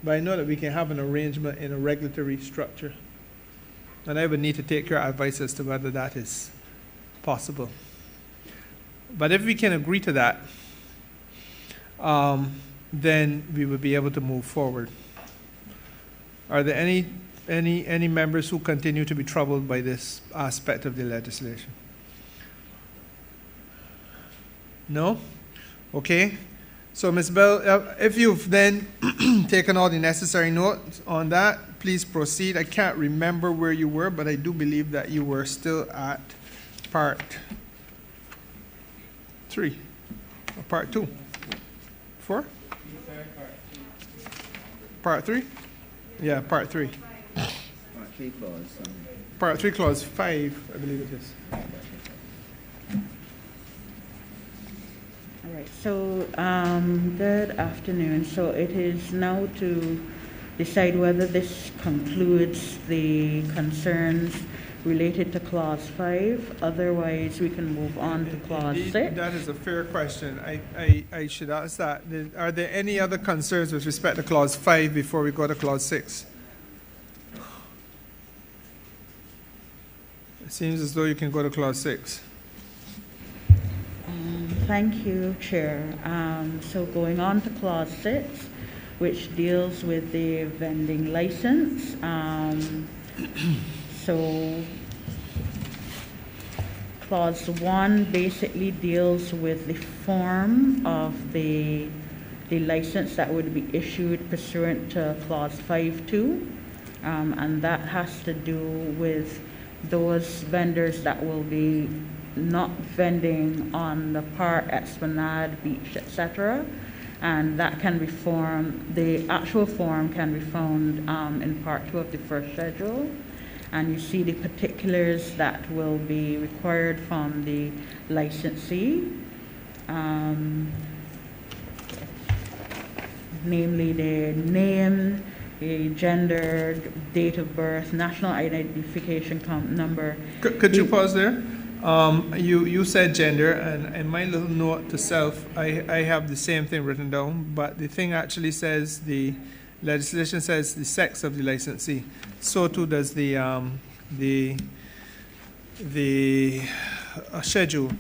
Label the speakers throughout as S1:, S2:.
S1: But I know that we can have an arrangement in a regulatory structure. And I would need to take your advice as to whether that is possible. But if we can agree to that, then we would be able to move forward. Are there any members who continue to be troubled by this aspect of the legislation? No? Okay. So, Ms. Bell, if you've then taken all the necessary notes on that, please proceed. I can't remember where you were, but I do believe that you were still at part 3 or part 2. 4? Part 3? Yeah, part 3.
S2: Part 3 clause.
S1: Part 3 clause 5, I believe it is.
S3: All right, so good afternoon. So it is now to decide whether this concludes the concerns related to clause 5. Otherwise, we can move on to clause 6.
S1: That is a fair question. I should ask that. Are there any other concerns with respect to clause 5 before we go to clause 6? It seems as though you can go to clause 6.
S3: Thank you, Chair. So going on to clause 6, which deals with the vending license. So clause 1 basically deals with the form of the license that would be issued pursuant to clause 5.2, and that has to do with those vendors that will be not vending on the park, Esplanade, beach, etc. And that can be formed, the actual form can be found in part 2 of the first schedule. And you see the particulars that will be required from the licensee, namely the name, the gender, date of birth, national identification number.
S1: Could you pause there? You said gender, and in my little note to self, I have the same thing written down, but the thing actually says, the legislation says the sex of the licensee. So too does the schedule.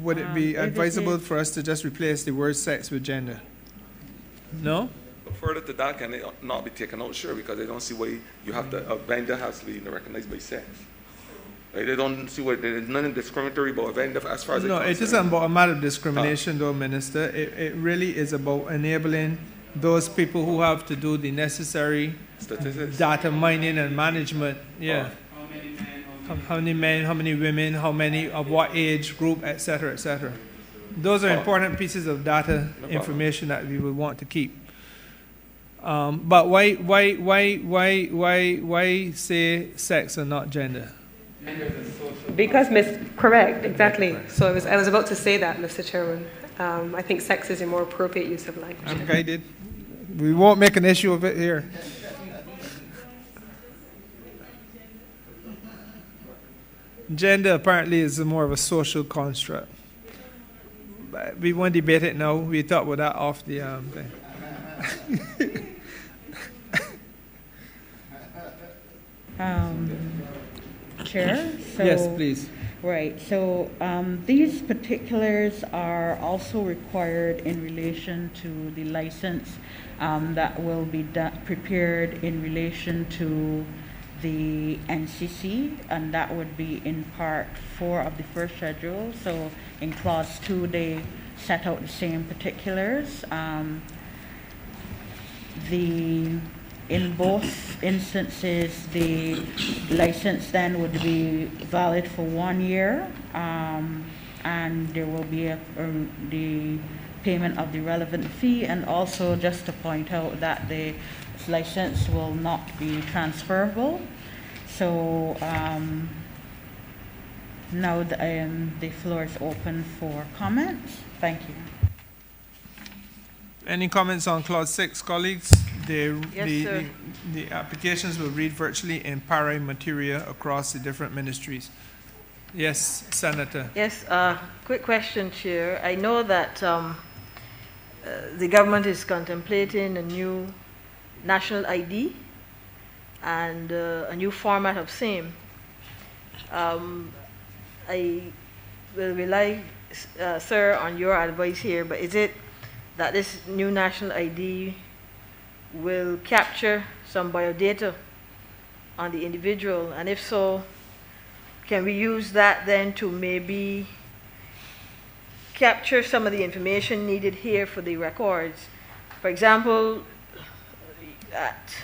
S1: Would it be advisable for us to just replace the word sex with gender? No?
S4: Further to that, can it not be taken out? Sure, because they don't see why you have to, a vendor has to be recognized by sex. Right? They don't see why there's nothing discriminatory about a vendor as far as
S1: no, it isn't about a matter of discrimination, though, Minister. It really is about enabling those people who have to do the necessary
S4: statistics,
S1: data mining and management. Yeah. How many men, how many women, how many of what age group, etc., etc. Those are important pieces of data information that we would want to keep. But why say sex and not gender?
S5: Because, correct, exactly. So I was about to say that, Mr. Chairman. I think sex is a more appropriate use of language.
S1: I'm guided. We won't make an issue of it here. Gender apparently is more of a social construct. But we won't debate it now. We talk about that off the thing.
S3: Chair? So,
S1: yes, please.
S3: Right. So these particulars are also required in relation to the license that will be prepared in relation to the NCC, and that would be in part 4 of the first schedule. So in clause 2, they set out the same particulars. In both instances, the license then would be valid for 1 year, and there will be the payment of the relevant fee, and also just to point out that the license will not be transferable. So now the floor is open for comments. Thank you.
S1: Any comments on clause 6, colleagues? The applications will read virtually in para materia across the different ministries. Yes, Senator.
S6: Yes, quick question, Chair. I know that the government is contemplating a new national ID and a new format of same. I will rely, sir, on your advice here, but is it that this new national ID will capture some biodata on the individual? And if so, can we use that then to maybe capture some of the information needed here for the records? For example, at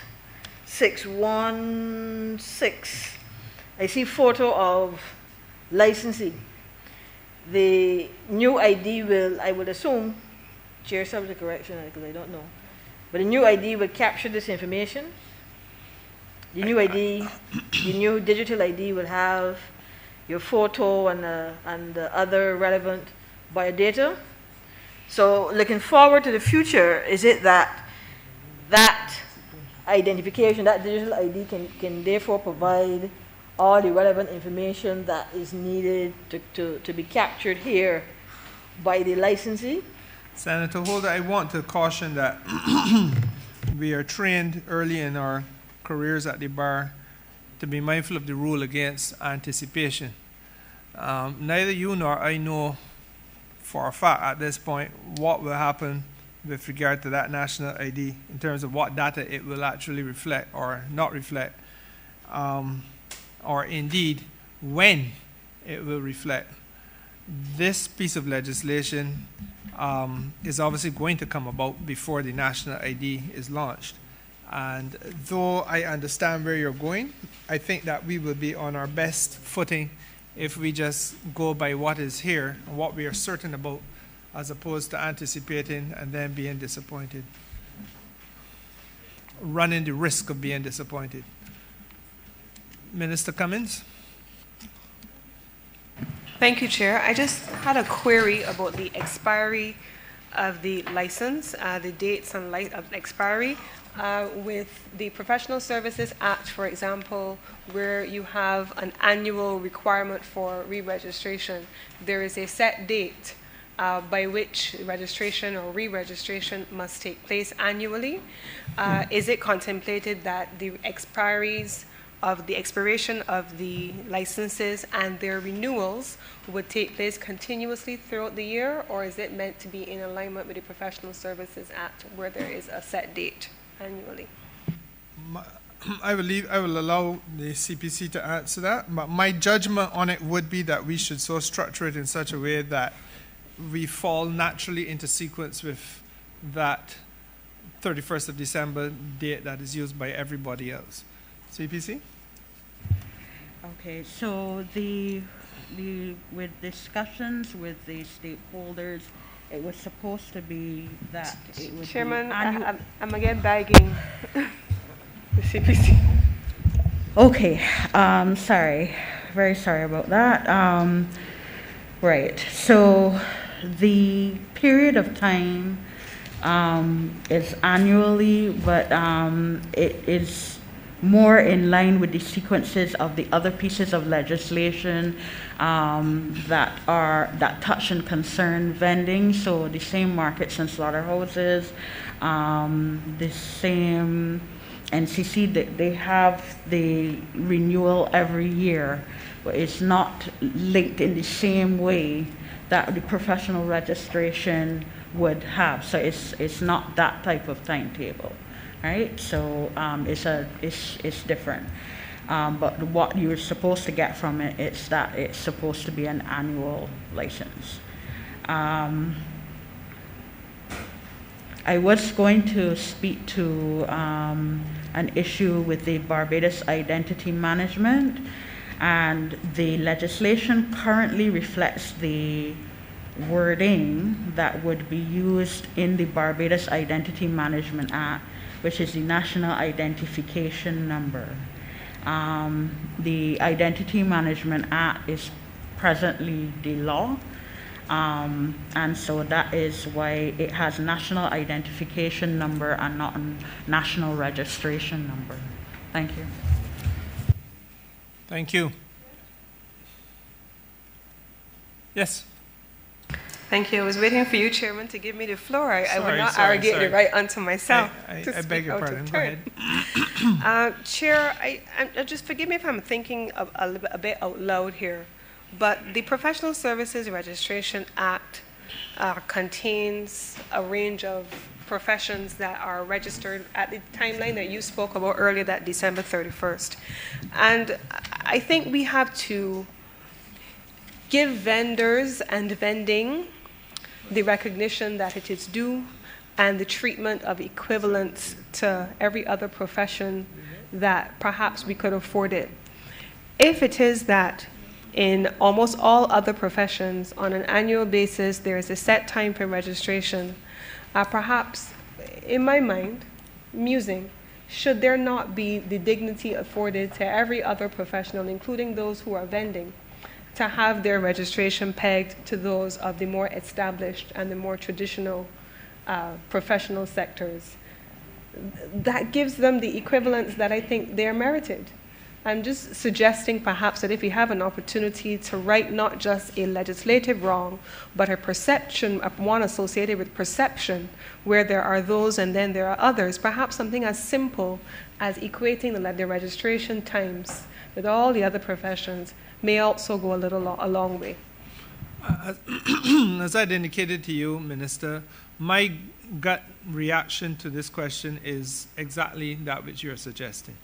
S6: 616, I see photo of licensee. The new ID will, I would assume, Chair, subject to correction because I don't know, but the new ID will capture this information. The new ID, the new digital ID will have your photo and the other relevant biodata. So looking forward to the future, is it that identification, that digital ID can therefore provide all the relevant information that is needed to be captured here by the licensee?
S1: Senator Holder, I want to caution that we are trained early in our careers at the bar to be mindful of the rule against anticipation. Neither you nor I know for a fact at this point what will happen with regard to that national ID in terms of what data it will actually reflect or not reflect, or indeed when it will reflect. This piece of legislation is obviously going to come about before the national ID is launched. And though I understand where you're going, I think that we will be on our best footing if we just go by what is here and what we are certain about, as opposed to anticipating and then being disappointed, running the risk of being disappointed. Minister Cummins?
S5: Thank you, Chair. I just had a query about the expiry of the license, the dates and of expiry. With the Professional Services Act, for example, where you have an annual requirement for re-registration, there is a set date by which registration or re-registration must take place annually. Is it contemplated that the expiration of the licenses and their renewals would take place continuously throughout the year, or is it meant to be in alignment with the Professional Services Act where there is a set date annually?
S1: I will allow the CPC to answer that, but my judgment on it would be that we should so structure it in such a way that we fall naturally into sequence with that 31st of December date that is used by everybody else. CPC?
S3: Okay, so with discussions with the stakeholders, it was supposed to be that it would
S5: Chairman,
S3: be
S5: I'm again begging the CPC.
S3: Okay, sorry, very sorry about that. Right, so the period of time is annually, but it is more in line with the sequences of the other pieces of legislation that touch and concern vending. So the same markets and slaughterhouses, the same NCC, they have the renewal every year, but it's not linked in the same way that the professional registration would have. So it's not that type of timetable. Right, so it's different, but what you're supposed to get from it is that it's supposed to be an annual license. I was going to speak to an issue with the Barbados identity management, and the legislation currently reflects the wording that would be used in the Barbados Identity Management Act, which is the National Identification Number. The Identity Management Act is presently the law, and so that is why it has National Identification Number and not a National Registration Number. Thank you.
S1: Thank you. Yes.
S5: Thank you. I was waiting for you, Chairman, to give me the floor. I would not
S1: Sorry.
S5: arrogate the right unto myself.
S1: I
S5: to
S1: beg
S5: speak
S1: your
S5: out of
S1: pardon. Go
S5: turn.
S1: ahead.
S5: Chair, just forgive me if I'm thinking a bit out loud here, but the Professional Services Registration Act contains a range of professions that are registered at the timeline that you spoke about earlier, that December 31st. And I think we have to give vendors and vending the recognition that it is due and the treatment of equivalence to every other profession that perhaps we could afford it. If it is that in almost all other professions, on an annual basis, there is a set time for registration, perhaps, in my mind, musing, should there not be the dignity afforded to every other professional, including those who are vending, to have their registration pegged to those of the more established and the more traditional professional sectors? That gives them the equivalence that I think they're merited. I'm just suggesting perhaps that if we have an opportunity to right not just a legislative wrong, but a perception, one associated with perception, where there are those and then there are others, perhaps something as simple as equating the registration times with all the other professions may also go a long way.
S1: As I'd indicated to you, Minister, my gut reaction to this question is exactly that which you're suggesting.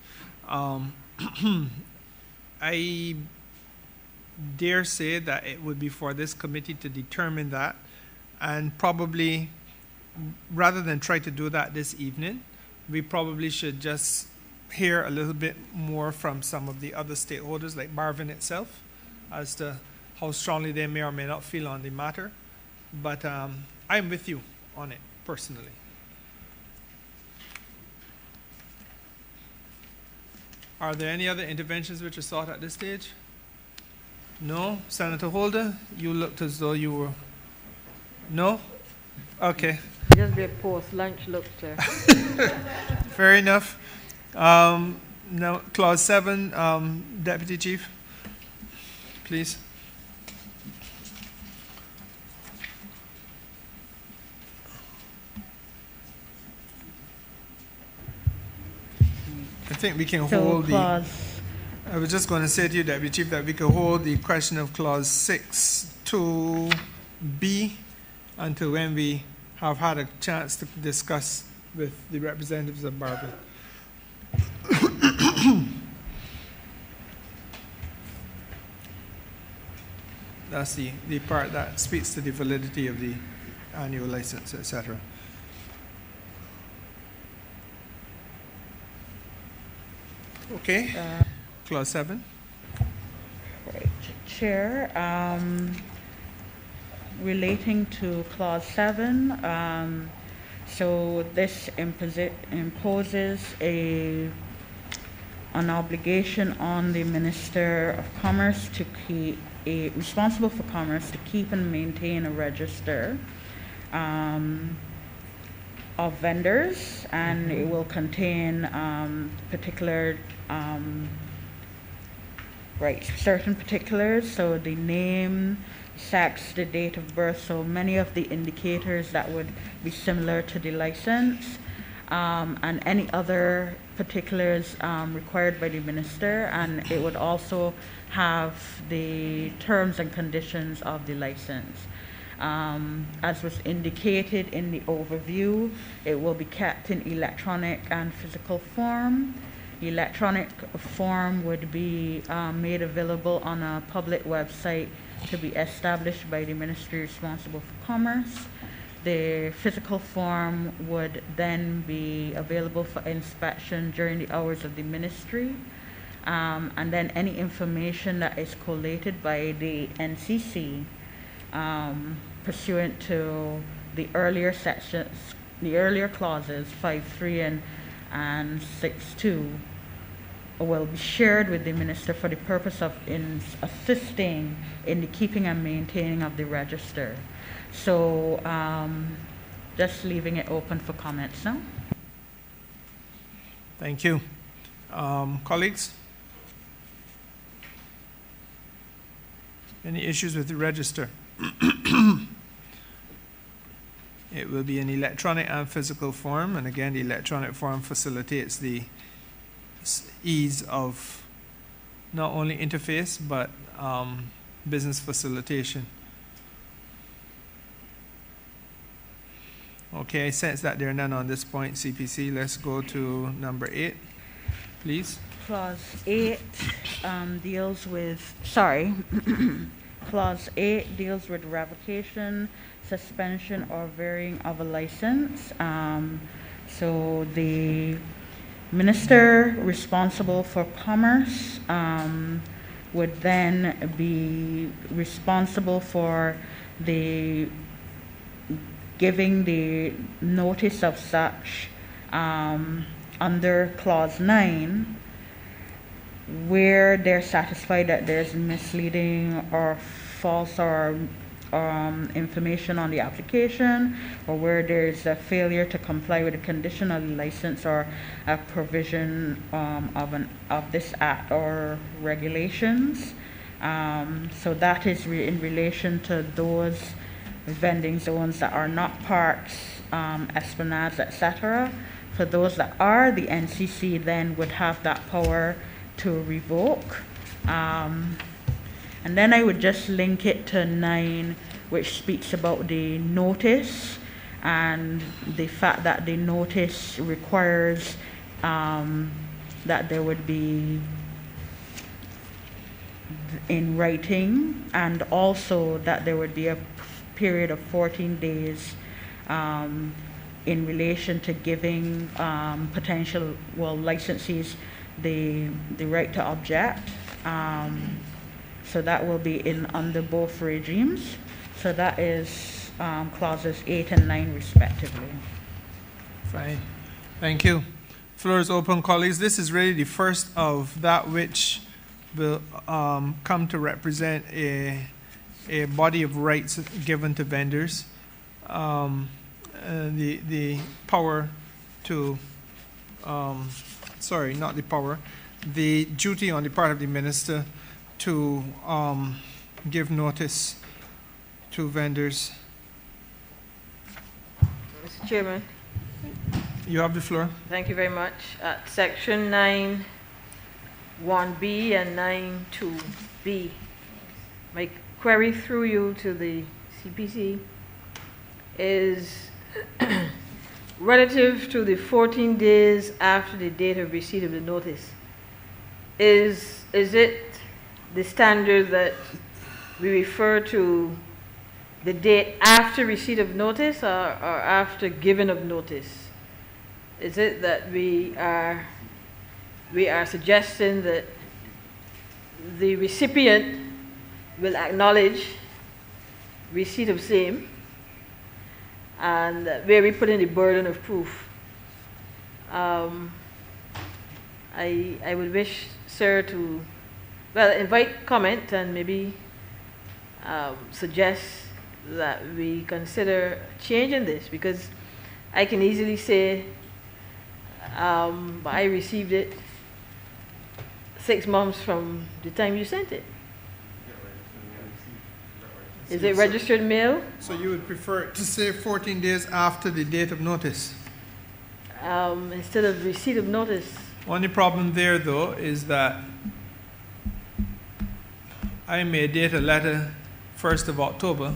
S1: I dare say that it would be for this committee to determine that, and probably, rather than try to do that this evening, we probably should just hear a little bit more from some of the other stakeholders, like Marvin itself, as to how strongly they may or may not feel on the matter. But I'm with you on it, personally. Are there any other interventions which are sought at this stage? No? Senator Holder, you looked as though you were... No? Okay.
S6: Just the post-lunch look, sir.
S1: Fair enough. Now, Clause 7, Deputy Chief, please. I think we can hold the... I was just going to say to you, Deputy Chief, that we can hold the question of Clause 6 to B until when we have had a chance to discuss with the representatives of Barbados. That's the part that speaks to the validity of the annual license, etc. Okay. Clause 7.
S3: Right. Chair, relating to Clause 7, so this imposes an obligation on the Minister of Commerce to keep responsible for commerce to keep and maintain a register of vendors, and it will contain particular certain particulars, so the name, sex, the date of birth, so many of the indicators that would be similar to the license, and any other particulars required by the minister, and it would also have the terms and conditions of the license. As was indicated in the overview, it will be kept in electronic and physical form. Electronic form would be made available on a public website to be established by the ministry responsible for commerce. The physical form would then be available for inspection during the hours of the ministry. And then any information that is collated by the NCC pursuant to the earlier sections, the earlier clauses 5.3 and 6.2 will be shared with the minister for the purpose of assisting in the keeping and maintaining of the register. So just leaving it open for comments now.
S1: Thank you. Colleagues? Any issues with the register? It will be an electronic and physical form, and again, the electronic form facilitates the ease of not only interface, but business facilitation. Okay, I sense that there are none on this point, CPC. Let's go to number 8, please.
S3: Clause 8 deals with, Clause 8 deals with revocation, suspension, or varying of a license. So the minister responsible for commerce would then be responsible for the giving the notice of such under Clause 9, where they're satisfied that there's misleading or false or information on the application, or where there's a failure to comply with a conditional license or a provision of this act or regulations. So that is in relation to those vending zones that are not parks, esplanades, etc. For those that are, the NCC then would have that power to revoke. And then I would just link it to 9, which speaks about the notice and the fact that the notice requires that there would be in writing, and also that there would be a period of 14 days in relation to giving potential licensees the right to object. So that will be under both regimes. So that is clauses 8 and 9 respectively.
S1: Fine. Thank you. Floor is open, colleagues. This is really the first of that which will come to represent a body of rights given to vendors. The power to, not the power, the duty on the part of the minister to give notice to vendors.
S6: Mr. Chairman.
S1: You have the floor.
S6: Thank you very much. At section 9(1)(b) and 9(2)(b), my query through you to the CPC is relative to the 14 days after the date of receipt of the notice. Is it the standard that we refer to the date after receipt of notice or after giving of notice? Is it that we are suggesting that the recipient will acknowledge receipt of same, and where we put in the burden of proof? I would wish, sir, to invite comment and maybe suggest that we consider changing this, because I can easily say I received it 6 months from the time you sent it. Is it registered mail?
S1: So you would prefer to say 14 days after the date of notice?
S6: Instead of receipt of notice.
S1: Only problem there, though, is that I may date a letter 1st of October,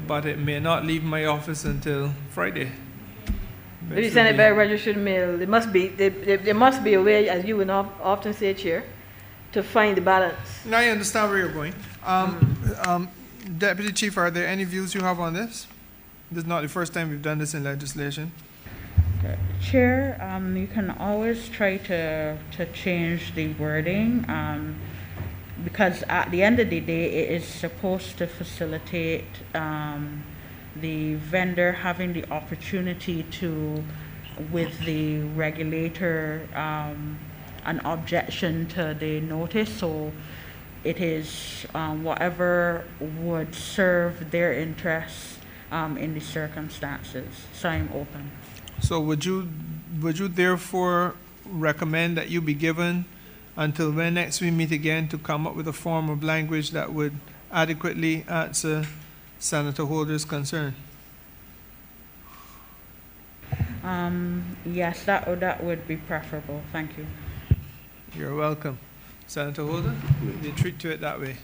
S1: but it may not leave my office until Friday.
S6: If you send it by registered mail, there must be a way, as you would often say, Chair, to find the balance.
S1: Now I understand where you're going. Deputy Chief, are there any views you have on this? This is not the first time we've done this in legislation.
S3: Chair, you can always try to change the wording, because at the end of the day, it is supposed to facilitate the vendor having the opportunity to, with the regulator, an objection to the notice. So it is whatever would serve their interests in the circumstances. So I'm open.
S1: So would you therefore recommend that you be given until when next we meet again to come up with a form of language that would adequately answer Senator Holder's concern?
S3: Yes, that would be preferable. Thank you.
S1: You're welcome. Senator Holder, you treat to it that way.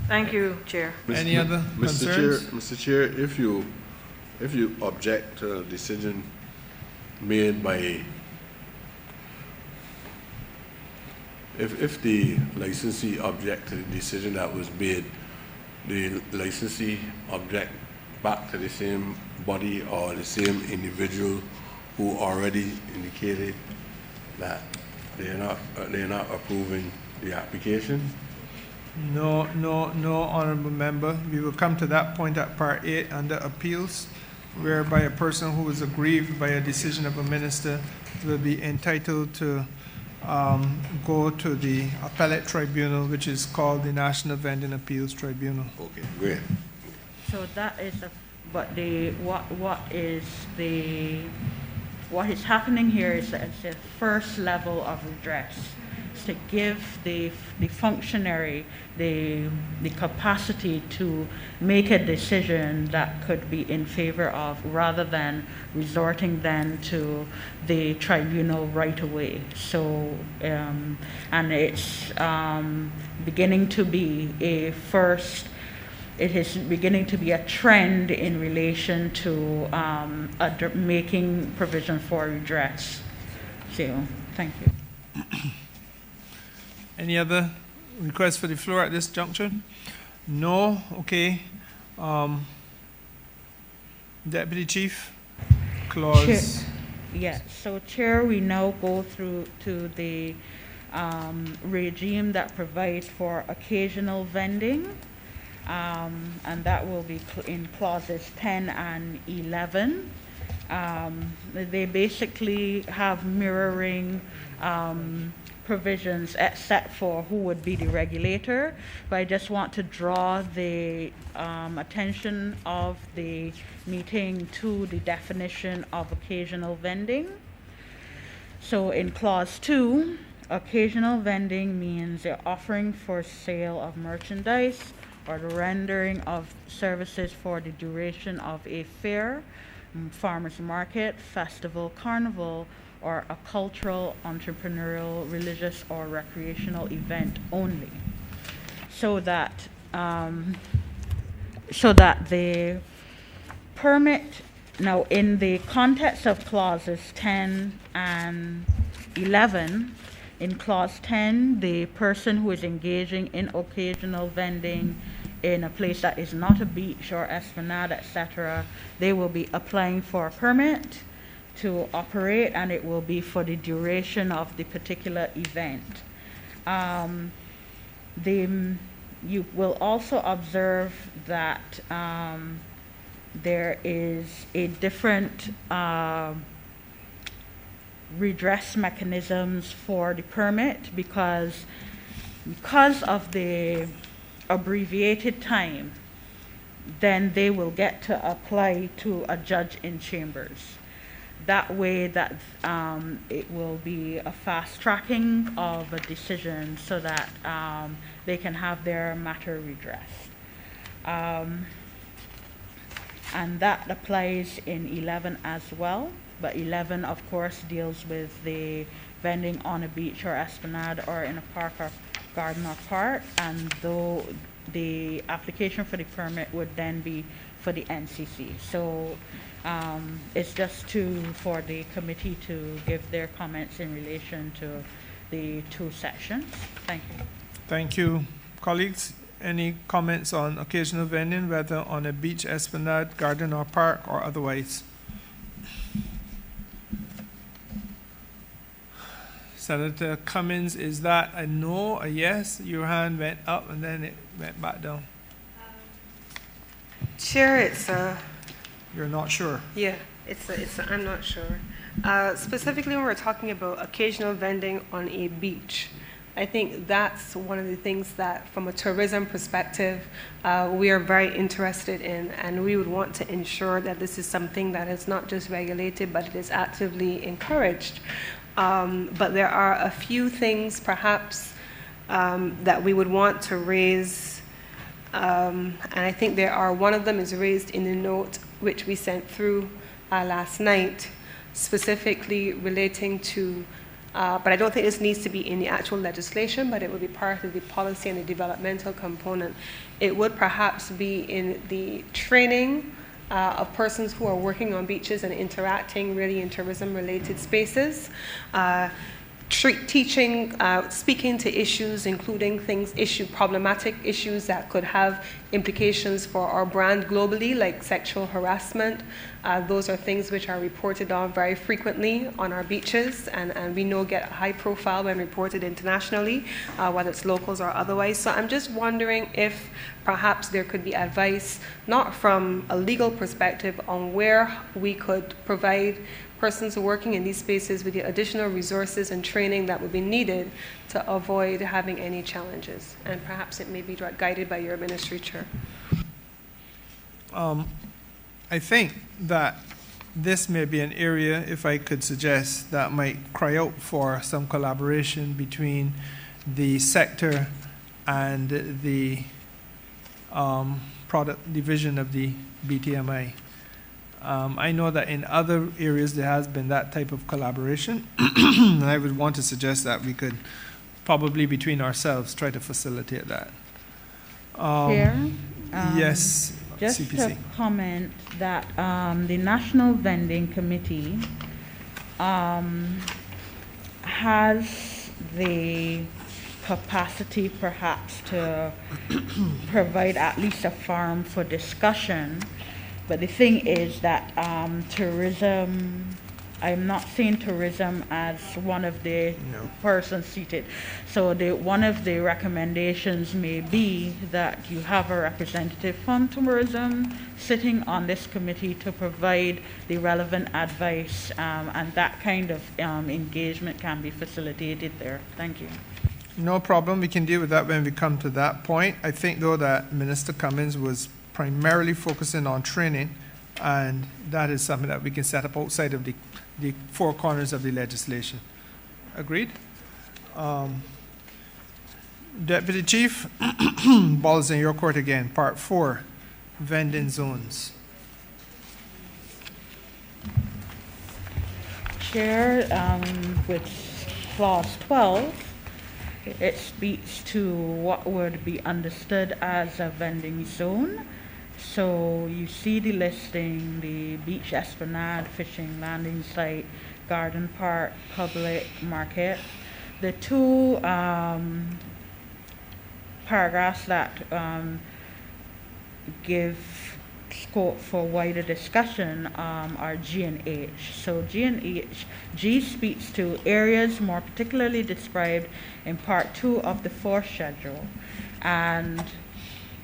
S6: Thank you, Chair.
S1: Any other concerns?
S7: Mr. Chair, if you object to a decision made by, if the licensee object to the decision that was made, the licensee object back to the same body or the same individual who already indicated that they're not approving the application?
S1: No, honorable member. We will come to that point at part 8 under appeals, whereby a person who is aggrieved by a decision of a minister will be entitled to go to the appellate tribunal, which is called the National Vending Appeals Tribunal.
S7: Okay, great.
S3: So that is what is happening here is the first level of redress. It's to give the functionary the capacity to make a decision that could be in favor of, rather than resorting then to the tribunal right away. So, and it's beginning to be it is beginning to be a trend in relation to making provision for redress. So, thank you.
S1: Any other requests for the floor at this juncture? No? Okay. Deputy Chief, clause.
S3: Yes, so Chair, we now go through to the regime that provides for occasional vending. And that will be in clauses 10 and 11. They basically have mirroring provisions except for who would be the regulator, but I just want to draw the attention of the meeting to the definition of occasional vending. So in clause 2, occasional vending means the offering for sale of merchandise or the rendering of services for the duration of a fair, farmers market, festival, carnival, or a cultural, entrepreneurial, religious, or recreational event only. So that the permit, now in the context of clauses 10 and 11, in clause 10, the person who is engaging in occasional vending in a place that is not a beach or esplanade, etc., they will be applying for a permit to operate, and it will be for the duration of the particular event. You will also observe that there is a different redress mechanisms for the permit because of the abbreviated time. Then they will get to apply to a judge in chambers. That way that it will be a fast tracking of a decision so that they can have their matter redressed. And that applies in 11 as well. But 11, of course, deals with the vending on a beach or esplanade or in a park or garden or park, and though the application for the permit would then be for the NCC. So it's just for the committee to give their comments in relation to the two sections. Thank you.
S1: Thank you. Colleagues, any comments on occasional vending, whether on a beach, esplanade, garden or park or otherwise? Senator Cummins, is that a no, a yes? Your hand went up and then it went back down.
S5: Chair, it's
S1: You're not sure?
S5: yeah, I'm not sure. Specifically when we're talking about occasional vending on a beach, I think that's one of the things that from a tourism perspective, we are very interested in, and we would want to ensure that this is something that is not just regulated, but it is actively encouraged. But there are a few things perhaps that we would want to raise, and I think one of them is raised in the note which we sent through last night. specifically relating to, but I don't think this needs to be in the actual legislation, but it would be part of the policy and the developmental component. It would perhaps be in the training of persons who are working on beaches and interacting really in tourism-related spaces. Teaching, speaking to issues, including problematic issues that could have implications for our brand globally, like sexual harassment. Those are things which are reported on very frequently on our beaches, and we know get high profile when reported internationally, whether it's locals or otherwise. So I'm just wondering if perhaps there could be advice, not from a legal perspective, on where we could provide persons working in these spaces with the additional resources and training that would be needed to avoid having any challenges. And perhaps it may be guided by your ministry, Chair.
S1: I think that this may be an area, if I could suggest, that might cry out for some collaboration between the sector and the product division of the BTMI. I know that in other areas there has been that type of collaboration, and I would want to suggest that we could probably between ourselves try to facilitate that.
S3: Chair,
S1: yes,
S3: just
S1: CPC.
S3: to comment that the National Vending Committee has the capacity perhaps to provide at least a forum for discussion. But the thing is that tourism, I'm not seeing tourism as one of the persons seated. So one of the recommendations may be that you have a representative from tourism sitting on this committee to provide the relevant advice, and that kind of engagement can be facilitated there. Thank you.
S1: No problem. We can deal with that when we come to that point. I think, though, that Minister Cummins was primarily focusing on training, and that is something that we can set up outside of the four corners of the legislation. Agreed? Deputy Chief, ball is in your court again. Part 4, vending zones.
S3: Chair, with clause 12, it speaks to what would be understood as a vending zone. So you see the listing: the beach esplanade, fishing landing site, garden park, public market. The two paragraphs that give scope for wider discussion are G and H. So G and H, G speaks to areas more particularly described in Part 2 of the 4th schedule. And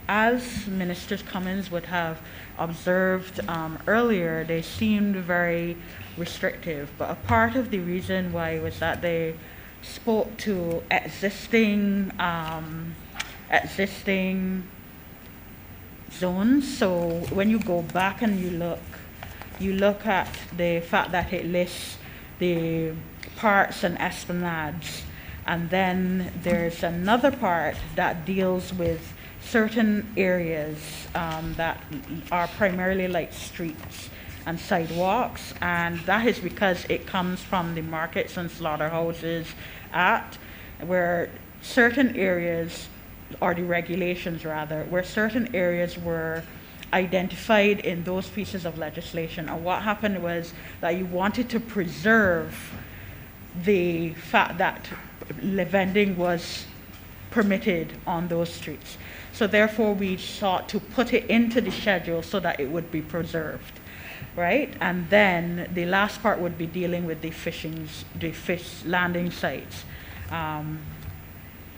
S3: as Minister Cummins would have observed earlier, they seemed very restrictive. But a part of the reason why was that they spoke to existing zones. So when you go back and you look at the fact that it lists the parks and esplanades, and then there's another part that deals with certain areas that are primarily like streets and sidewalks, and that is because it comes from the Markets and Slaughterhouses Act, where certain areas, or the regulations rather, where certain areas were identified in those pieces of legislation. And what happened was that you wanted to preserve the fact that vending was permitted on those streets. So therefore we sought to put it into the schedule so that it would be preserved, right? And then the last part would be dealing with the fish landing sites,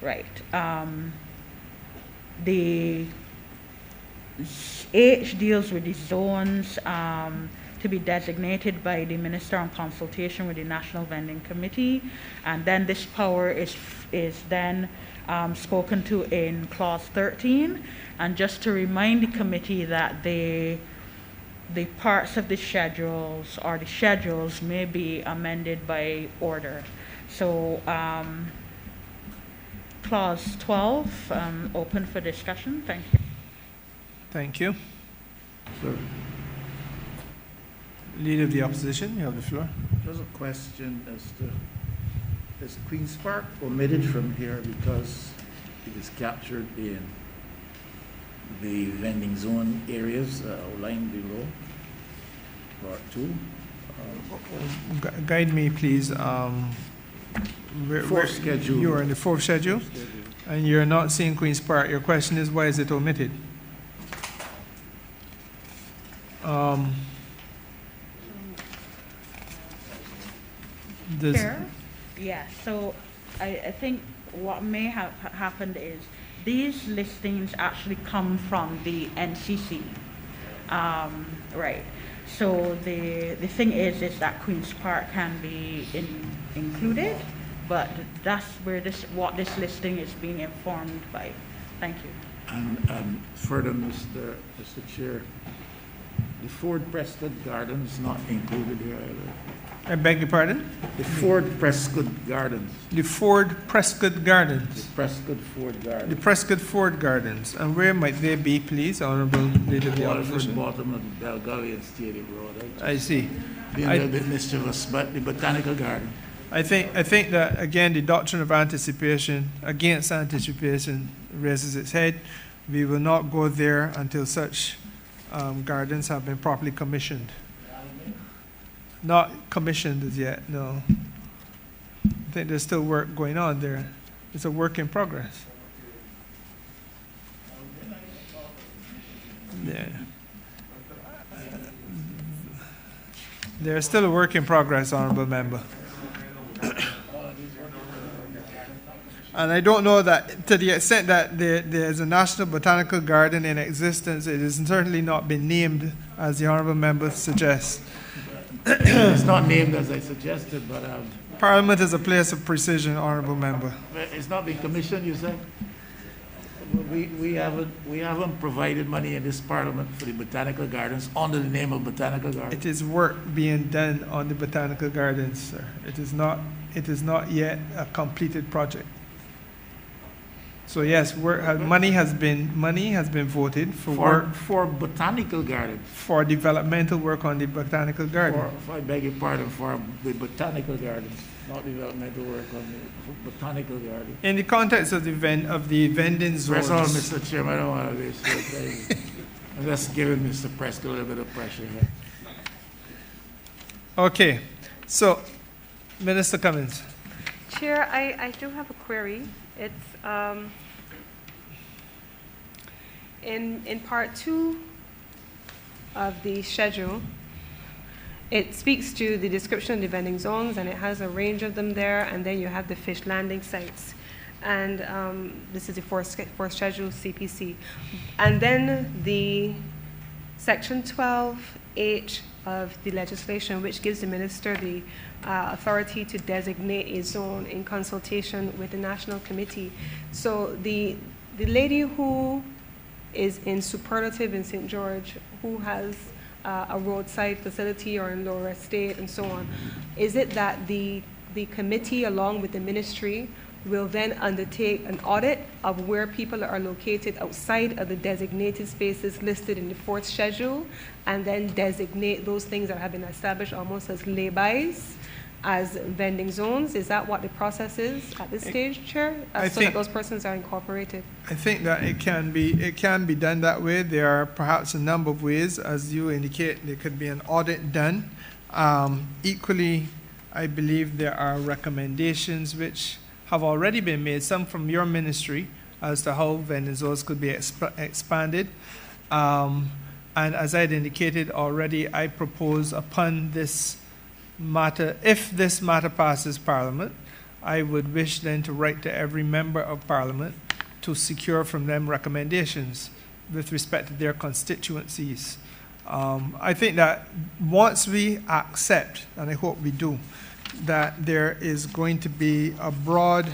S3: right? The H deals with the zones to be designated by the Minister on consultation with the National Vending Committee, and then this power is then spoken to in clause 13. And just to remind the committee that the parts of the schedules or the schedules may be amended by order. So clause 12, open for discussion. Thank you.
S1: Thank you.
S7: So,
S1: Leader of the opposition, you have the floor.
S8: There's a question as to, is Queen's Park omitted from here because it is captured in the vending zone areas outlined below? Part 2.
S1: Guide me, please.
S8: Fourth schedule.
S1: You are in the fourth schedule, and you're not seeing Queen's Park. Your question is, why is it omitted?
S3: Chair? Yeah, so I think what may have happened is these listings actually come from the NCC. Right. So the thing is that Queen's Park can be included, but that's where what this listing is being informed by. Thank you.
S8: And further, Mr. Chair, the Ford Prescott Gardens is not included here either.
S1: I beg your pardon?
S8: The Ford Prescott Gardens.
S1: The Ford Prescott Gardens.
S8: The Prescott Ford Gardens.
S1: The Prescott Ford Gardens. And where might they be, please, Honorable Leader of the
S8: Waterford
S1: Opposition?
S8: bottom of the Belgavian Stadium Road.
S1: I see.
S8: Being a little bit mischievous, but the Botanical Garden.
S1: I think that, again, the doctrine of anticipation, against anticipation, raises its head. We will not go there until such gardens have been properly commissioned. Not commissioned as yet, no. I think there's still work going on there. It's a work in progress. Yeah. There's still a work in progress, Honorable Member. And I don't know that to the extent that there's a National Botanical Garden in existence, it has certainly not been named as the Honorable Member suggests.
S8: It's not named as I suggested, but
S1: Parliament is a place of precision, Honorable Member.
S8: it's not been commissioned, you say? We haven't provided money in this Parliament for the Botanical Gardens under the name of Botanical Gardens.
S1: It is work being done on the Botanical Gardens, sir. It is not yet a completed project. So yes, money has been voted
S8: for Botanical Gardens.
S1: For developmental work on the Botanical Garden.
S8: I beg your pardon, for the Botanical Gardens, not developmental work on the Botanical Garden.
S1: In the context of the vending zones.
S8: That's all, Mr. Chairman. I don't want to waste your time. I'm just giving Mr. Prescott a little bit of pressure here.
S1: Okay, so Minister Cummins.
S5: Chair, I do have a query. It's in part 2 of the schedule. It speaks to the description of the vending zones, and it has a range of them there, and then you have the fish landing sites. And this is the fourth schedule, CPC. And then the section 12H of the legislation, which gives the minister the authority to designate a zone in consultation with the National Committee. So the lady who is in superlative in St. George, who has a roadside facility or in Lower Estate and so on, is it that the committee along with the ministry will then undertake an audit of where people are located outside of the designated spaces listed in the fourth schedule, and then designate those things that have been established almost as laybys as vending zones? Is that what the process is at this stage, Chair? So that those persons are incorporated?
S1: I think that it can be done that way. There are perhaps a number of ways, as you indicate. There could be an audit done. Equally, I believe there are recommendations which have already been made, some from your ministry, as to how vending zones could be expanded. And as I had indicated already, I propose upon this matter, if this matter passes Parliament, I would wish then to write to every member of Parliament to secure from them recommendations with respect to their constituencies. I think that once we accept, and I hope we do, that there is going to be a broad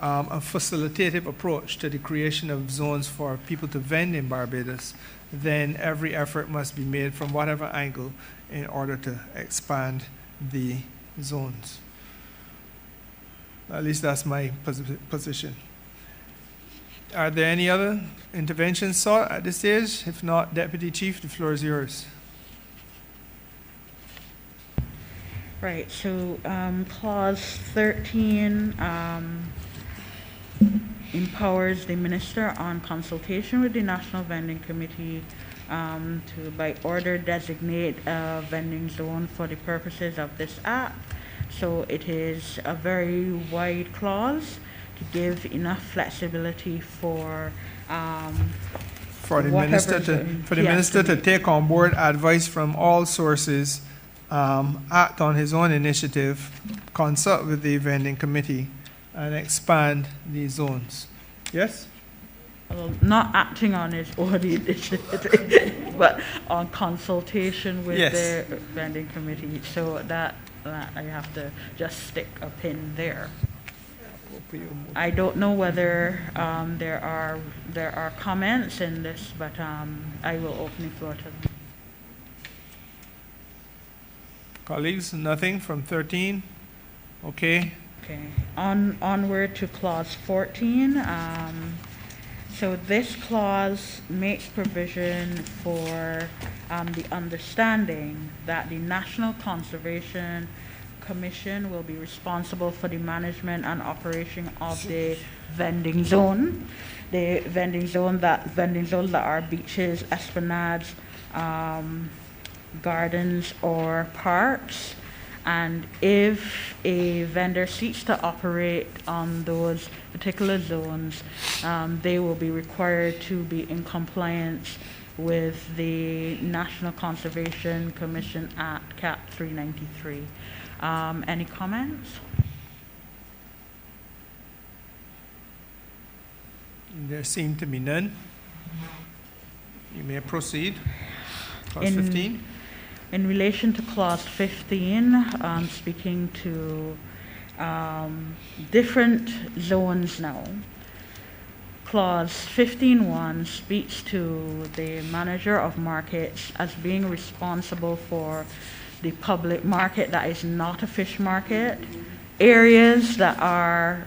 S1: and facilitative approach to the creation of zones for people to vend in Barbados, then every effort must be made from whatever angle in order to expand the zones. At least that's my position. Are there any other interventions sought at this stage? If not, Deputy Chief, the floor is yours.
S3: Right, so clause 13 empowers the minister on consultation with the National Vending Committee to, by order, designate a vending zone for the purposes of this act. So it is a very wide clause to give enough flexibility for
S1: For the
S3: whatever
S1: minister
S3: zone
S1: to
S3: he has to make.
S1: take on board advice from all sources, act on his own initiative, consult with the vending committee, and expand these zones. Yes?
S3: Well, not acting on his own initiative, but on consultation with
S1: Yes.
S3: the vending committee. So that I have to just stick a pin there. I don't know whether there are comments in this, but I will open the floor to them.
S1: Colleagues, nothing from 13? Okay.
S3: Okay, onward to clause 14. So this clause makes provision for the understanding that the National Conservation Commission will be responsible for the management and operation of the vending zone. The vending zones that are beaches, esplanades, gardens, or parks. And if a vendor seeks to operate on those particular zones, they will be required to be in compliance with the National Conservation Commission Act, Cap 393. Any comments?
S1: There seem to be none. You may proceed. Clause
S3: In-
S1: 15.
S3: In relation to clause 15, speaking to different zones now. Clause 15.1 speaks to the manager of markets as being responsible for the public market that is not a fish market. Areas that are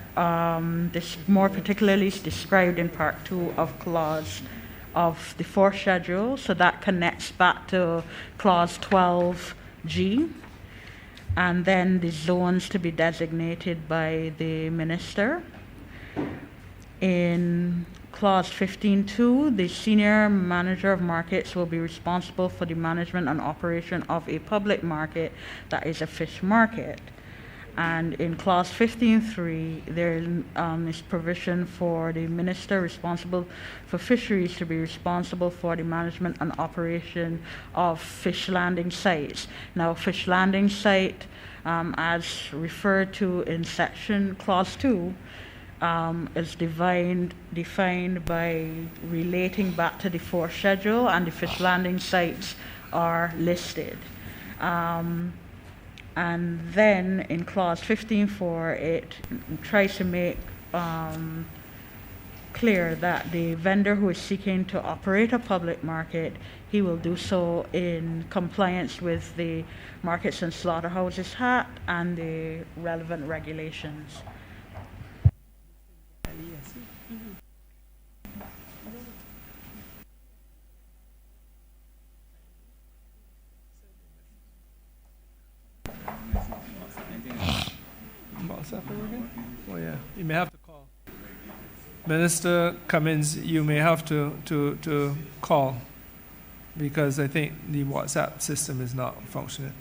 S3: more particularly described in part 2 of clause of the 4th schedule, so that connects back to clause 12G, and then the zones to be designated by the minister. In clause 15.2, the senior manager of markets will be responsible for the management and operation of a public market that is a fish market. And in clause 15.3, there is provision for the minister responsible for fisheries to be responsible for the management and operation of fish landing sites. Now, fish landing site, as referred to in section clause 2, is defined by relating back to the 4th schedule, and the fish landing sites are listed. And then in clause 15.4, it tries to make clear that the vendor who is seeking to operate a public market, he will do so in compliance with the Markets and Slaughterhouses Act and the relevant regulations.
S1: Oh, yeah. You may have to call. Minister Cummins, you may have to call, because I think the WhatsApp system is not functioning.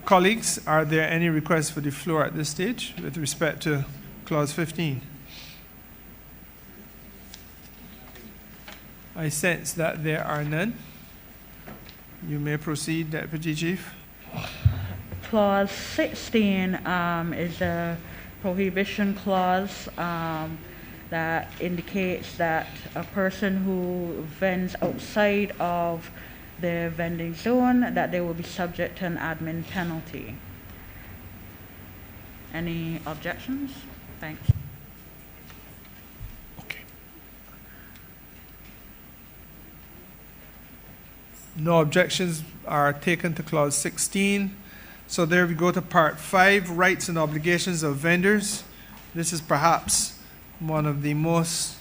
S1: Colleagues, are there any requests for the floor at this stage with respect to clause 15? I sense that there are none. You may proceed, Deputy Chief.
S3: Clause 16 is a prohibition clause that indicates that a person who vends outside of the vending zone, that they will be subject to an admin penalty. Any objections? Thanks.
S1: Okay. No objections are taken to clause 16. So there we go to part 5, rights and obligations of vendors. This is perhaps one of the most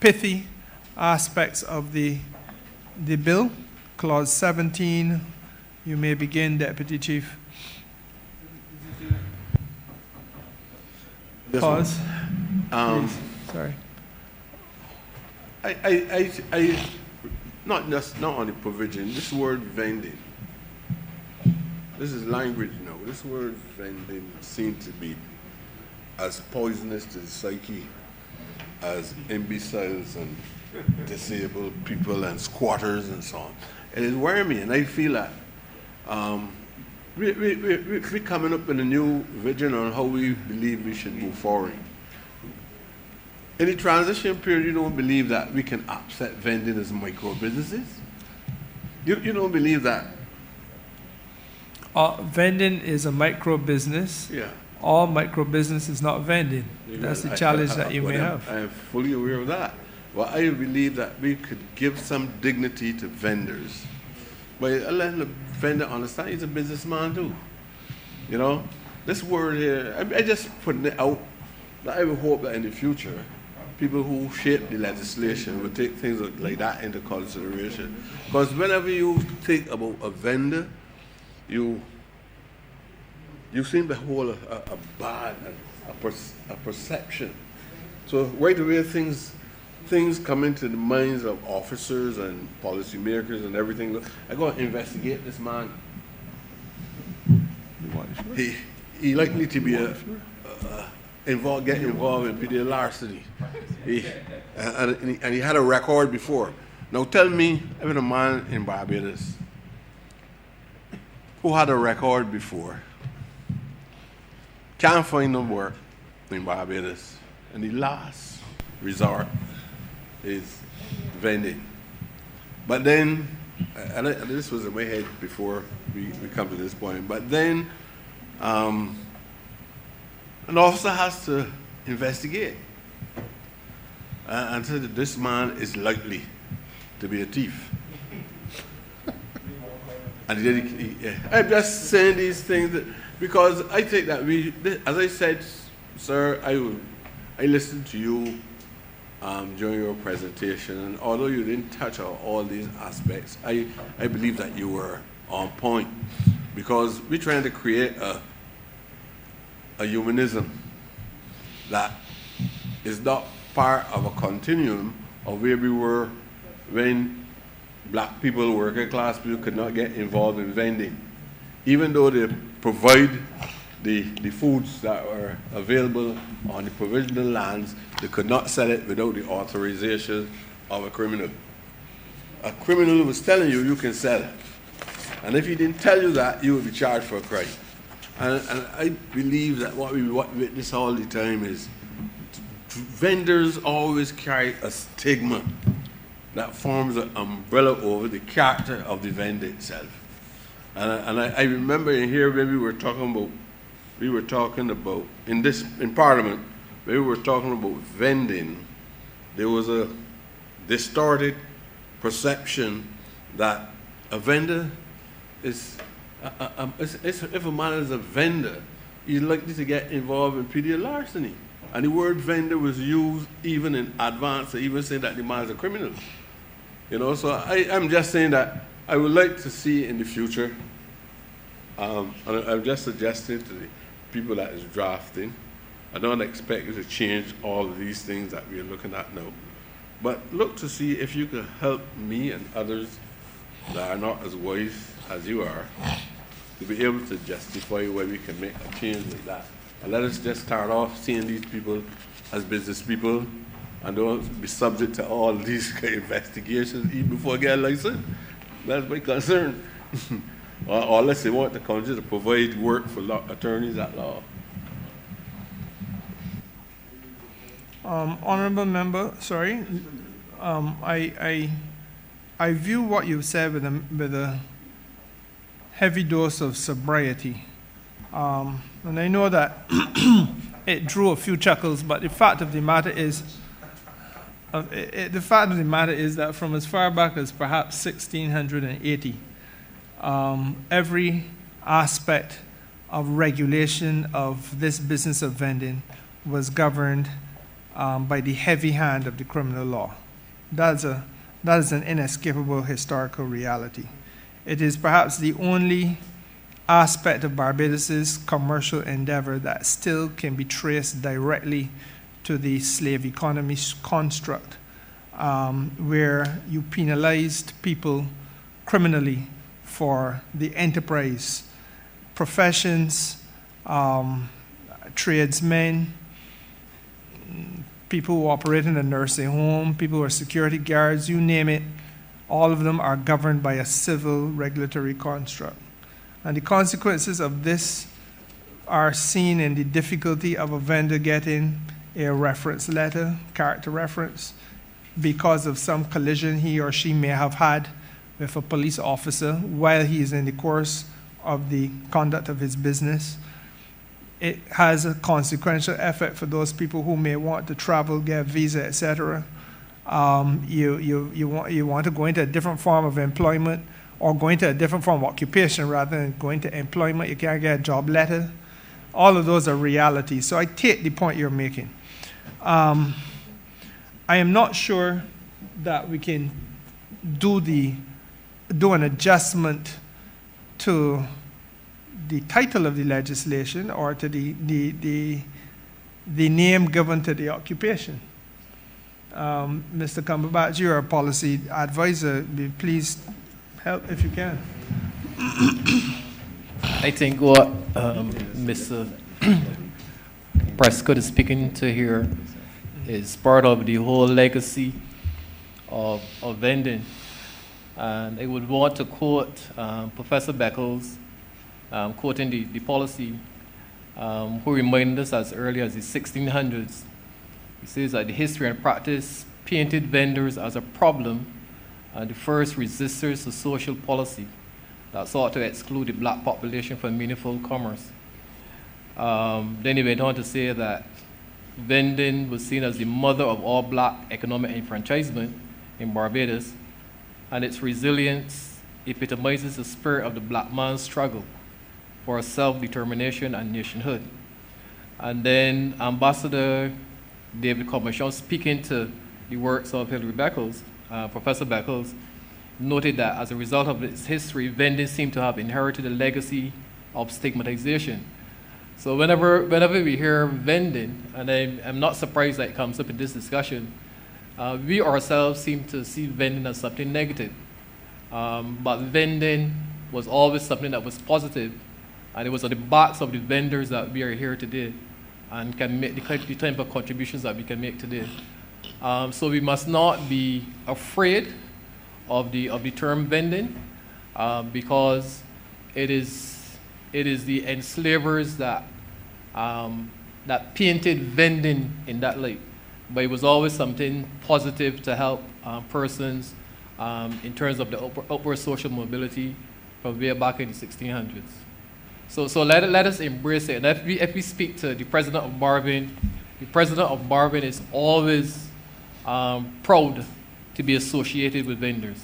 S1: pithy aspects of the bill. Clause 17 You may begin, Deputy Chief.
S7: This
S1: Pause.
S7: one.
S1: Please. Sorry.
S7: I not only provision, this word vending. This is language now. This word vending seems to be as poisonous to the psyche as imbeciles and disabled people and squatters and so on. It is worrying me, and I feel that we're coming up with a new vision on how we believe we should move forward. In the transition period, you don't believe that we can upset vending as micro businesses? You don't believe that?
S1: Vending is a micro business.
S7: Yeah.
S1: All micro business is not vending. That's the challenge that you may have.
S7: I am fully aware of that. Well, I believe that we could give some dignity to vendors. But letting the vendor understand he's a businessman too. You know? This word here, I just putting it out. That I would hope that in the future, people who shape the legislation will take things like that into consideration. Because whenever you think about a vendor, you seem to hold a bad a perception. So right away things come into the minds of officers and policymakers and everything. I go investigate this man. He likely to be get involved in PD larceny. And he had a record before. Now tell me, I mean, a man in Barbados who had a record before can't find no work in Barbados, and the last resort is vending. But then, and this was in my head before we come to this point, but then an officer has to investigate and say that this man is likely to be a thief. And I'm just saying these things because I think that as I said, sir, I listened to you during your presentation, and although you didn't touch on all these aspects, I believe that you were on point, because we're trying to create a humanism that is not part of a continuum of where we were when black people, working class people, could not get involved in vending. Even though they provide the foods that were available on the provisional lands, they could not sell it without the authorization of a criminal. A criminal was telling you can sell it. And if he didn't tell you that, you would be charged for a crime. And I believe that what we witness all the time is vendors always carry a stigma that forms an umbrella over the character of the vendor itself. And I remember in here when we were talking about in Parliament, when we were talking about vending, there was a distorted perception that a vendor is, if a man is a vendor, he's likely to get involved in PD larceny. And the word vendor was used even in advance to even say that the man is a criminal. You know, so I'm just saying that I would like to see in the future, and I'm just suggesting to the people that is drafting, I don't expect you to change all of these things that we're looking at now, but look to see if you can help me and others that are not as wise as you are to be able to justify why we can make a change like that. And let us just start off seeing these people as business people and don't be subject to all these investigations even before I get a license. That's my concern. or unless they want the country to provide work for attorneys at law.
S1: Honorable member, sorry. I view what you said with a heavy dose of sobriety. And I know that it drew a few chuckles, but the fact of the matter is, that from as far back as perhaps 1680, every aspect of regulation of this business of vending was governed by the heavy hand of the criminal law. That is an inescapable historical reality. It is perhaps the only aspect of Barbados's commercial endeavor that still can be traced directly to the slave economy construct, where you penalized people criminally for the enterprise, professions, tradesmen, people who operate in a nursing home, people who are security guards, you name it, all of them are governed by a civil regulatory construct. And the consequences of this are seen in the difficulty of a vendor getting a reference letter, character reference, because of some collision he or she may have had with a police officer while he is in the course of the conduct of his business. It has a consequential effect for those people who may want to travel, get a visa, etc. You want to go into a different form of employment or go into a different form of occupation rather than going to employment. You can't get a job letter. All of those are realities. So I take the point you're making. I am not sure that we can do an adjustment to the title of the legislation or to the name given to the occupation. Mr. Cumberbatch, you're a policy advisor. Please help if you can.
S9: I think what Mr. Prescott is speaking to here is part of the whole legacy of vending. And I would want to quote Professor Beckles, quoting the policy, who reminded us as early as the 1600s. He says that the history and practice painted vendors as a problem and the first resistors to social policy that sought to exclude the black population from meaningful commerce. Then he went on to say that vending was seen as the mother of all black economic enfranchisement in Barbados, and its resilience epitomizes the spirit of the black man's struggle for self-determination and nationhood. And then Ambassador David Commission, speaking to the works of Hilary Beckles, Professor Beckles, noted that as a result of its history, vending seemed to have inherited a legacy of stigmatization. So whenever we hear vending, and I'm not surprised that it comes up in this discussion, we ourselves seem to see vending as something negative. But vending was always something that was positive, and it was on the backs of the vendors that we are here today and can make the type of contributions that we can make today. So we must not be afraid of the term vending, because it is the enslavers that painted vending in that light. But it was always something positive to help persons in terms of the upward social mobility from way back in the 1600s. So let us embrace it. And if we speak to the president of Barbin, the president of Barbin is always proud to be associated with vendors.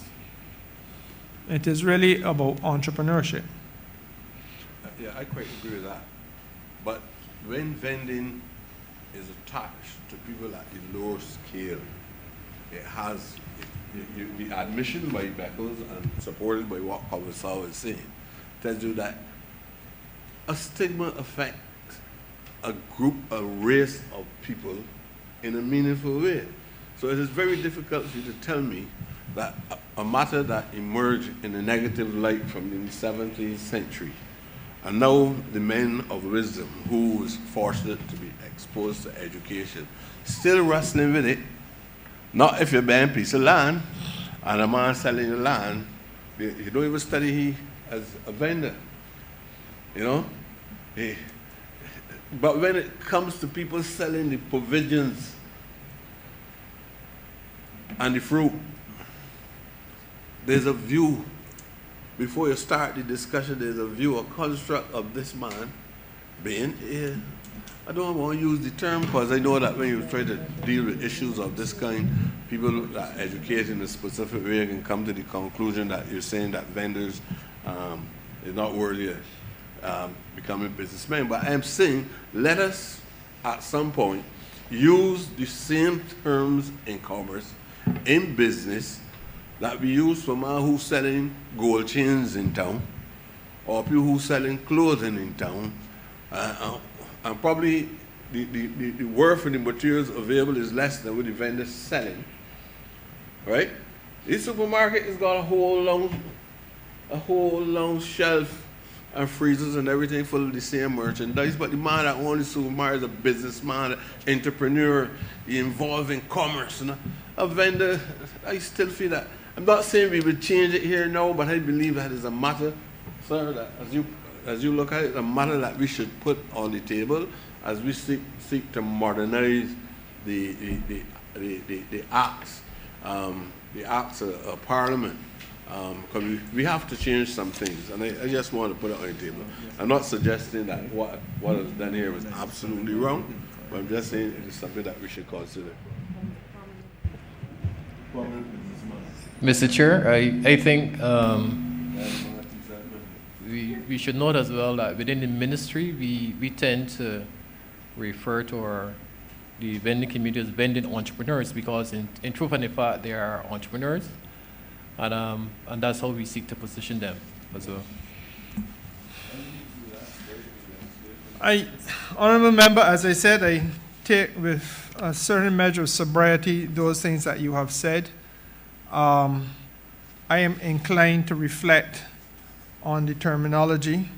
S1: It is really about entrepreneurship.
S7: Yeah, I quite agree with that. But when vending is attached to people at the lower scale, it has the admission by Beckles and supported by what Commissar is saying, tells you that a stigma affects a group, a race of people in a meaningful way. So it is very difficult for you to tell me that a matter that emerged in a negative light from the 17th century, and now the men of wisdom who was fortunate to be exposed to education, still wrestling with it. Not if you're buying a piece of land and a man selling your land, you don't even study he as a vendor, you know? But when it comes to people selling the provisions and the fruit, there's a view. Before you start the discussion, there's a view, a construct of this man being here. I don't want to use the term because I know that when you try to deal with issues of this kind, people that educate in a specific way can come to the conclusion that you're saying that vendors is not worthy of becoming businessmen. But I'm saying let us, at some point, use the same terms in commerce, in business, that we use for man who's selling gold chains in town, or people who selling clothing in town, and probably the worth of the materials available is less than what the vendor's selling, right? This supermarket has got a whole long shelf and freezers and everything full of the same merchandise, but the man that owns the supermarket is a businessman, an entrepreneur, he involved in commerce. You know? A vendor, I still feel that. I'm not saying we would change it here now, but I believe that is a matter, sir, that as you look at it, a matter that we should put on the table as we seek to modernize the acts, of Parliament. Because we have to change some things, and I just want to put it on the table. I'm not suggesting that what is done here was absolutely wrong, but I'm just saying it is something that we should consider.
S9: Mr. Chair, I think we should note as well that within the ministry, we tend to refer to the vending community as vending entrepreneurs, because in truth and in fact, they are entrepreneurs. And that's how we seek to position them as well.
S1: Honorable member, as I said, I take with a certain measure of sobriety those things that you have said. I am inclined to reflect on the terminology.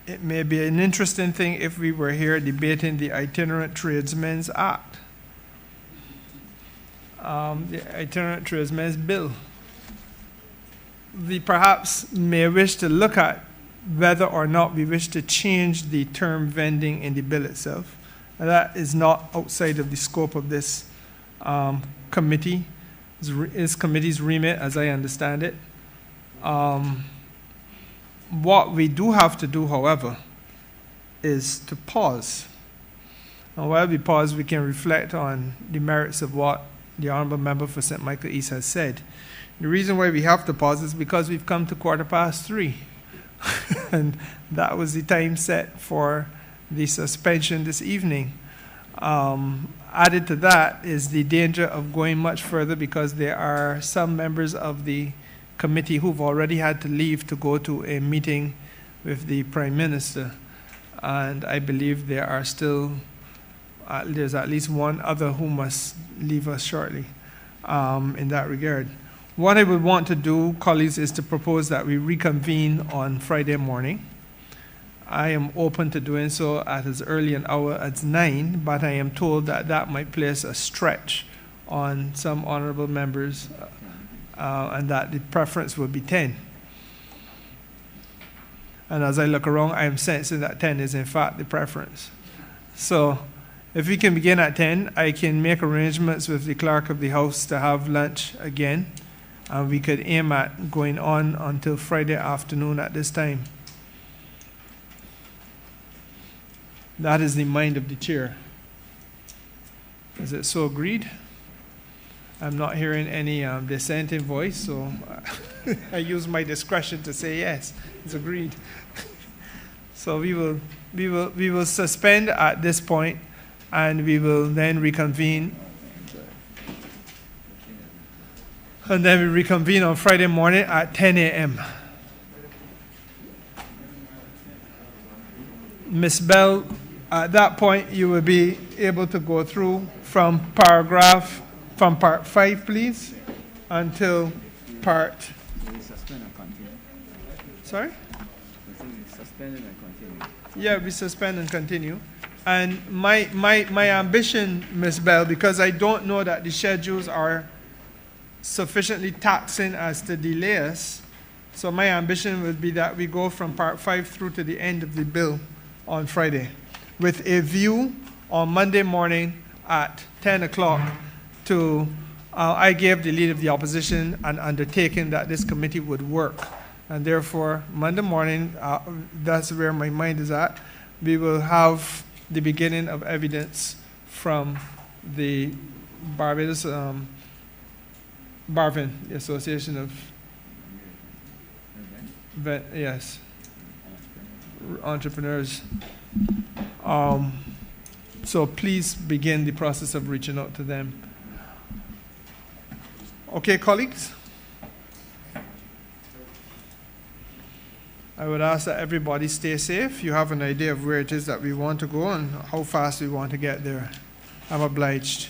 S1: It may be an interesting thing if we were here debating the Itinerant Tradesmen's Act, the Itinerant Tradesmen's Bill. We perhaps may wish to look at whether or not we wish to change the term vending in the bill itself. And that is not outside of the scope of this committee's remit, as I understand it. What we do have to do, however, is to pause. And while we pause, we can reflect on the merits of what the Honourable Member for St. Michael East has said. The reason why we have to pause is because we've come to 3:15. And that was the time set for the suspension this evening. Added to that is the danger of going much further, because there are some members of the committee who've already had to leave to go to a meeting with the Prime Minister. And I believe there are still, there's at least one other who must leave us shortly in that regard. What I would want to do, colleagues, is to propose that we reconvene on Friday morning. I am open to doing so at as early an hour as 9, but I am told that that might place a stretch on some honorable members, and that the preference would be 10. And as I look around, I am sensing that 10 is in fact the preference. So if we can begin at 10, I can make arrangements with the clerk of the house to have lunch again, and we could aim at going on until Friday afternoon at this time. That is the mind of the chair. Is it so agreed? I'm not hearing any dissenting voice, so I use my discretion to say yes. It's agreed. So we will suspend at this point, and we will then reconvene. And then we reconvene on Friday morning at 10 a.m. Ms. Bell, at that point, you will be able to go through from part 5, please, until part.
S2: Suspend and continue.
S1: Sorry?
S2: Suspend and continue.
S1: Yeah, we suspend and continue. And my ambition, Ms. Bell, because I don't know that the schedules are sufficiently taxing as to delay us, so my ambition would be that we go from part 5 through to the end of the bill on Friday, with a view on Monday morning at 10 o'clock to, I gave the lead of the opposition an undertaking that this committee would work. And therefore, Monday morning, that's where my mind is at. We will have the beginning of evidence from the Barbados, Barvin, the Association of, Entrepreneurs. So please begin the process of reaching out to them. Okay, colleagues? I would ask that everybody stay safe. You have an idea of where it is that we want to go and how fast we want to get there. I'm obliged.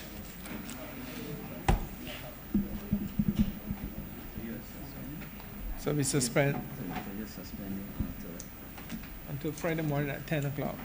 S1: So we suspend
S2: So you're just suspending until
S1: until Friday morning at 10 o'clock.